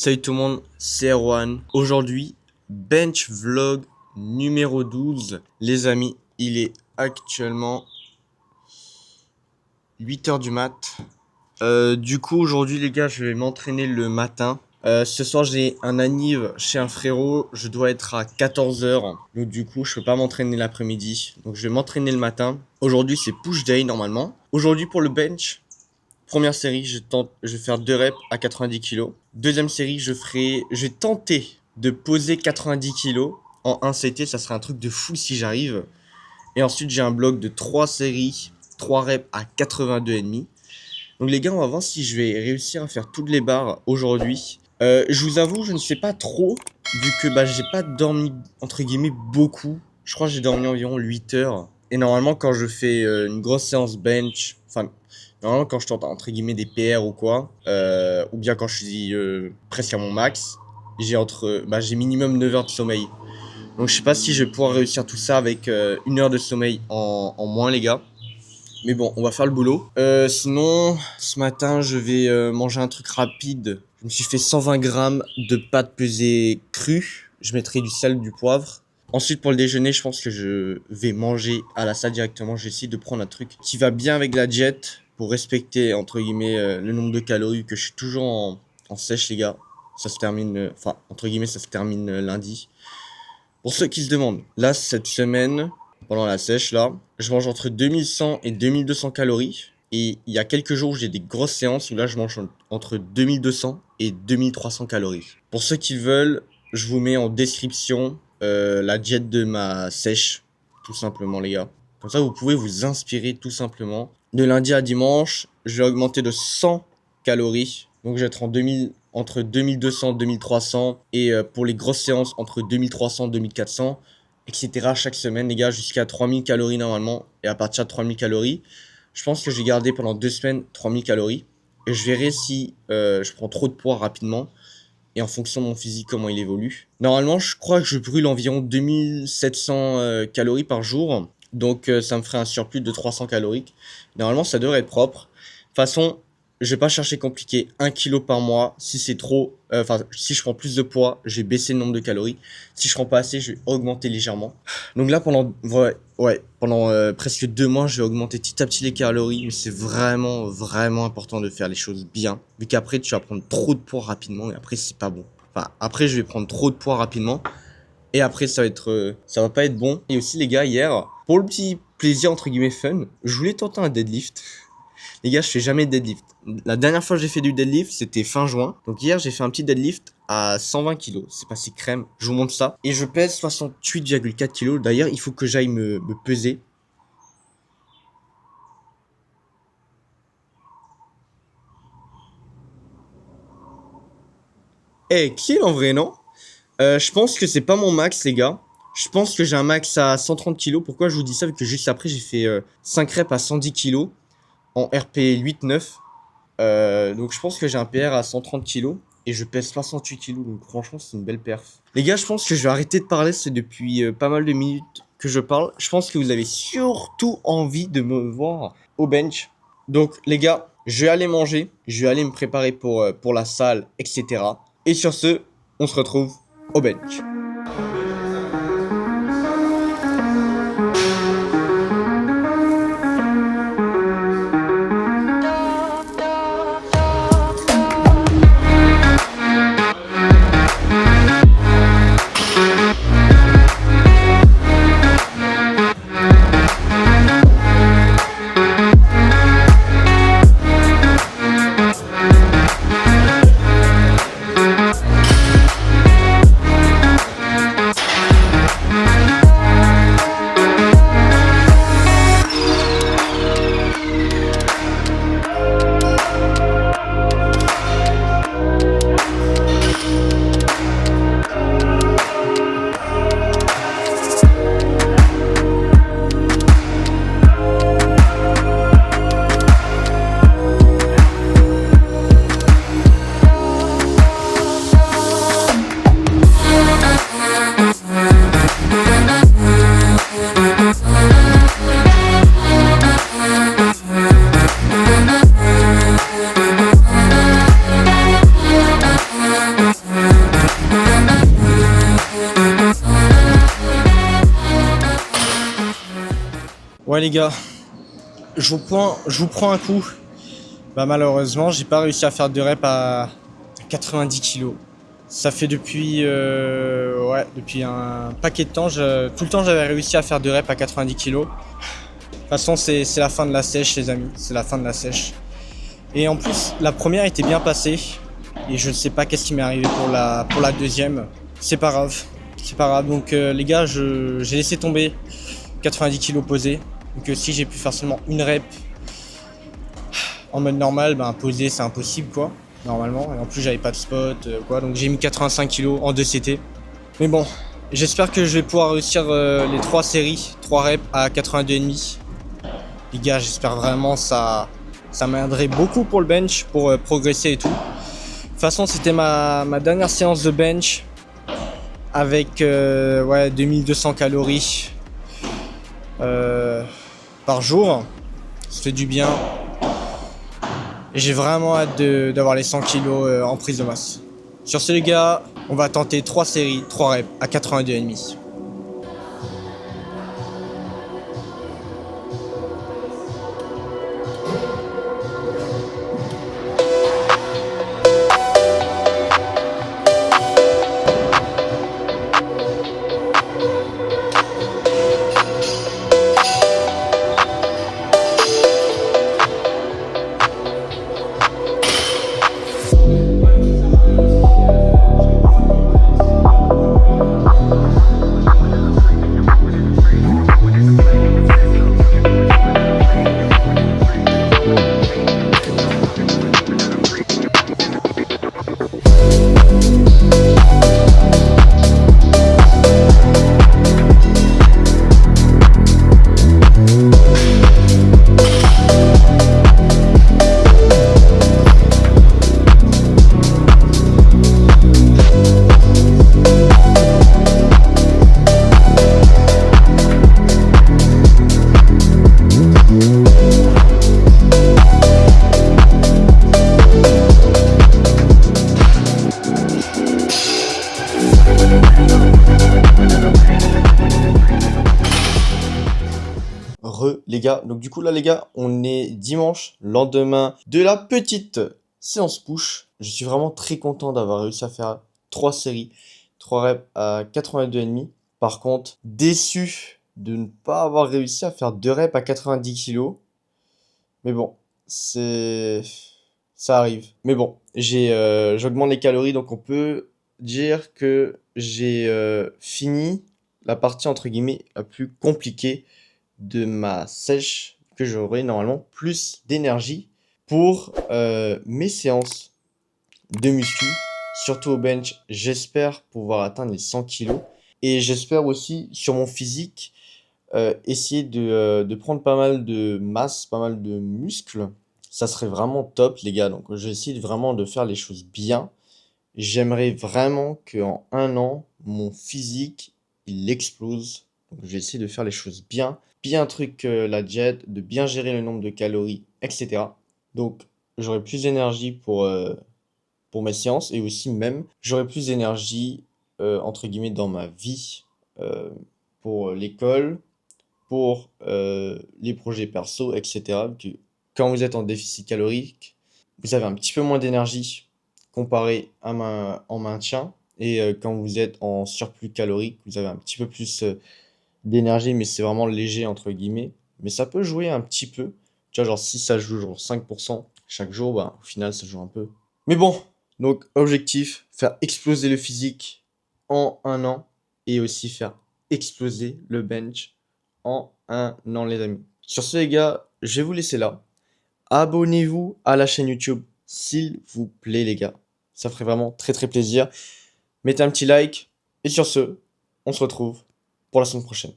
Salut tout le monde, c'est Erwan. Aujourd'hui, bench vlog numéro 12. Les amis, il est actuellement 8h du mat. Du coup, aujourd'hui les gars, je vais m'entraîner le matin. Ce soir, j'ai un anniv chez un frérot. Je dois être à 14h. Donc du coup, je peux pas m'entraîner l'après-midi. Donc je vais m'entraîner le matin. Aujourd'hui, c'est push day normalement. Aujourd'hui, pour le bench, première série, je vais faire 2 reps à 90 kg. Deuxième série, je vais tenter de poser 90 kg en 1 CT. Ça serait un truc de fou si j'arrive. Et ensuite, j'ai un bloc de 3 séries, 3 reps à 82,5. Donc les gars, on va voir si je vais réussir à faire toutes les barres aujourd'hui. Je vous avoue, je ne sais pas trop, vu que j'ai pas dormi, entre guillemets, beaucoup. Je crois que j'ai dormi environ 8 heures. Et normalement, quand je fais une grosse séance bench, enfin, normalement, quand je tente, entre guillemets, des PR ou quoi, ou bien quand je suis presque à mon max, j'ai minimum 9 heures de sommeil. Donc je sais pas si je vais pouvoir réussir tout ça avec 1 heure de sommeil en moins, les gars. Mais bon, on va faire le boulot. Sinon, ce matin, je vais manger un truc rapide. Je me suis fait 120 grammes de pâtes pesées crues. Je mettrai du sel, du poivre. Ensuite, pour le déjeuner, je pense que je vais manger à la salle directement. J'essaie de prendre un truc qui va bien avec la diète pour respecter, entre guillemets, le nombre de calories que je suis toujours en sèche, les gars. Ça se termine, entre guillemets, ça se termine lundi. Pour ceux qui se demandent, là, cette semaine, pendant la sèche, là, je mange entre 2100 et 2200 calories. Et il y a quelques jours où j'ai des grosses séances où là, je mange entre 2200 et 2300 calories. Pour ceux qui veulent, je vous mets en description la diète de ma sèche, tout simplement, les gars. Comme ça, vous pouvez vous inspirer tout simplement. De lundi à dimanche, je vais augmenter de 100 calories. Donc, je vais être entre 2200 et 2300. Et pour les grosses séances, entre 2300 et 2400. Etc. chaque semaine, les gars, jusqu'à 3000 calories normalement. Et à partir de 3000 calories, je pense que je vais garder pendant 2 semaines 3000 calories. Et je verrai si je prends trop de poids rapidement. Et en fonction de mon physique, comment il évolue. Normalement, je crois que je brûle environ 2700 calories par jour. Donc, ça me ferait un surplus de 300 calories. Normalement, ça devrait être propre. De toute façon, je vais pas chercher compliqué. 1 kg par mois. Si c'est trop, si je prends plus de poids, je vais baisser le nombre de calories. Si je prends pas assez, je vais augmenter légèrement. Donc là, pendant presque 2 mois, je vais augmenter petit à petit les calories. Mais c'est vraiment, vraiment important de faire les choses bien. Vu qu'après, tu vas prendre trop de poids rapidement. Et après, c'est pas bon. Enfin, après, je vais prendre trop de poids rapidement. Et après, ça va pas être bon. Et aussi, les gars, hier, pour le petit plaisir, entre guillemets, fun, je voulais tenter un deadlift. Les gars, je fais jamais de deadlift. La dernière fois que j'ai fait du deadlift, c'était fin juin. Donc hier, j'ai fait un petit deadlift à 120 kg. C'est passé crème. Je vous montre ça. Et je pèse 68,4 kg. D'ailleurs, il faut que j'aille me peser. Kill en vrai, non? Je pense que c'est pas mon max, les gars. Je pense que j'ai un max à 130 kg. Pourquoi je vous dis ça? Vu que juste après, j'ai fait 5 reps à 110 kg en RP 8-9. Donc je pense que j'ai un PR à 130 kg et je pèse 68 kg. Donc franchement, c'est une belle perf. Les gars, je pense que je vais arrêter de parler. C'est depuis pas mal de minutes que je parle. Je pense que vous avez surtout envie de me voir au bench. Donc les gars, je vais aller manger. Je vais aller me préparer pour la salle, etc. Et sur ce, on se retrouve au bench. Ouais les gars, je vous prends un coup. Bah malheureusement, j'ai pas réussi à faire de rep à 90 kilos. Ça fait depuis un paquet de temps, tout le temps j'avais réussi à faire de rep à 90 kilos. De toute façon, c'est la fin de la sèche, les amis, c'est la fin de la sèche. Et en plus, la première était bien passée. Et je ne sais pas qu'est-ce qui m'est arrivé pour la deuxième. C'est pas grave. C'est pas grave. Donc les gars, j'ai laissé tomber 90 kilos posés. Donc si j'ai pu faire seulement une rep en mode normal, ben posé c'est impossible quoi, normalement. Et en plus j'avais pas de spot quoi. Donc j'ai mis 85 kilos en 2 CT. Mais bon, j'espère que je vais pouvoir réussir les 3 séries, 3 reps à 82,5. Les gars, j'espère vraiment ça m'aiderait beaucoup pour le bench, pour progresser et tout. De toute façon, c'était ma dernière séance de bench avec 2200 calories par jour. Ça fait du bien. Et j'ai vraiment hâte d'avoir les 100 kilos en prise de masse. Sur ce les gars, on va tenter 3 séries, 3 reps à 82,5. Les gars, donc du coup là les gars, on est dimanche, lendemain de la petite séance push. Je suis vraiment très content d'avoir réussi à faire 3 séries, 3 reps à 82,5. Par contre, déçu de ne pas avoir réussi à faire 2 reps à 90 kilos. Mais bon, ça arrive. Mais bon, j'augmente les calories, donc on peut dire que j'ai fini la partie entre guillemets la plus compliquée de ma sèche, que j'aurai normalement plus d'énergie pour mes séances de muscu, surtout au bench. J'espère pouvoir atteindre les 100 kilos et j'espère aussi sur mon physique essayer de prendre pas mal de masse, pas mal de muscles. Ça serait vraiment top les gars, donc j'essaie vraiment de faire les choses bien. J'aimerais vraiment qu'en un an mon physique il explose. Donc je vais essayer de faire les choses bien truc la diète, de bien gérer le nombre de calories, etc. Donc j'aurai plus d'énergie pour mes séances et aussi même j'aurai plus d'énergie entre guillemets dans ma vie euh, pour l'école, pour les projets perso, etc. Que quand vous êtes en déficit calorique, vous avez un petit peu moins d'énergie comparé en maintien. Et quand vous êtes en surplus calorique, vous avez un petit peu plus d'énergie, mais c'est vraiment léger entre guillemets. Mais ça peut jouer un petit peu. Tu vois, genre si ça joue genre 5% chaque jour, bah au final ça joue un peu. Mais bon, donc objectif, faire exploser le physique en un an et aussi faire exploser le bench en un an les amis. Sur ce les gars, je vais vous laisser là. Abonnez-vous à la chaîne YouTube, s'il vous plaît les gars. Ça ferait vraiment très très plaisir. Mettez un petit like. Et sur ce, on se retrouve pour la semaine prochaine.